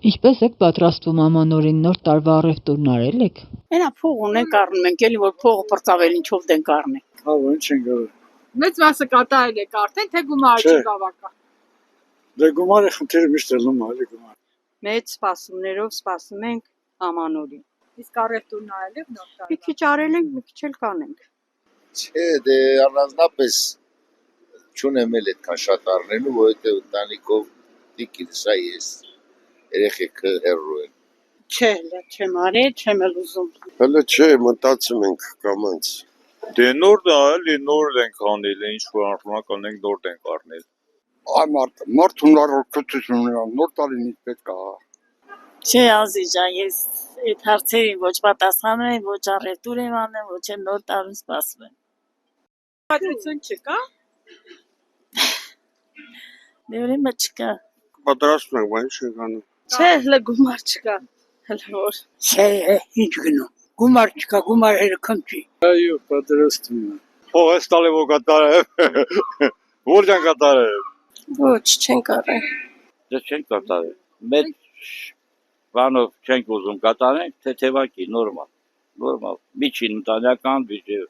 Ինչպես եք պատրաստվում ամանորին, նոր տարվա առևտուրն արել եք։ Այնա փող ունենք առնում ենք, էլի որ փողը պրծավել ինչով դենք առնենք։ Հա, ինչ ենք արել։ Մեծ մասը կատարել եք արդեն, թե գումարը չի բավական։ Դե գումարը խնդիրը միշտ ելնում է, էլի գումար։ Մեծ սպասումներով սպասում ենք ամանորին։ Իսկ առևտուրն արել եք նոր տարվա։ Մի քիչ արել ենք, մի քիչ էլ կանենք։ Չէ, դե առանձնապես չունեմ էլ այդքան շատ առնելու, որովհետև ընտանիքով դիկինս է ես, երեխեքը հեռու են։ Չէ, չեմ արել, չեմ էլ ուզում։ Հələ չէ, մտածում ենք կամած։ Դե նոր դա էլի նոր ենք անել, ինչ որ արժանական ենք նոր ենք առնել։ Այ մարդ հնարավորություն ունի, նոր տարին պետք է։ Չէ, Ազի ջան, ես այդ հարցերին ոչ պատասխանում եմ, ոչ առևտուր եմ անում, ոչ էլ նոր տարուն սպասում եմ։ Պատմություն չկա։ Դե ուրեմն չկա։ Պատրաստում ենք, բայց ինչ անում։ Չէ, հələ գումար չկա։ Հələ որ։ Չէ, ինչ գնու։ Գումար չկա, գումարը քնչի։ Այո, պատրաստում եմ։ Փող ես տալի որ կատարեմ։ Որ ջան կատարեմ։ Ոչ, չենք առել։ Դե չենք կատարել։ Մեր բանով չենք ուզում կատարենք, թեթևակի նորմալ։ Միջին ընտանեկան բյուջե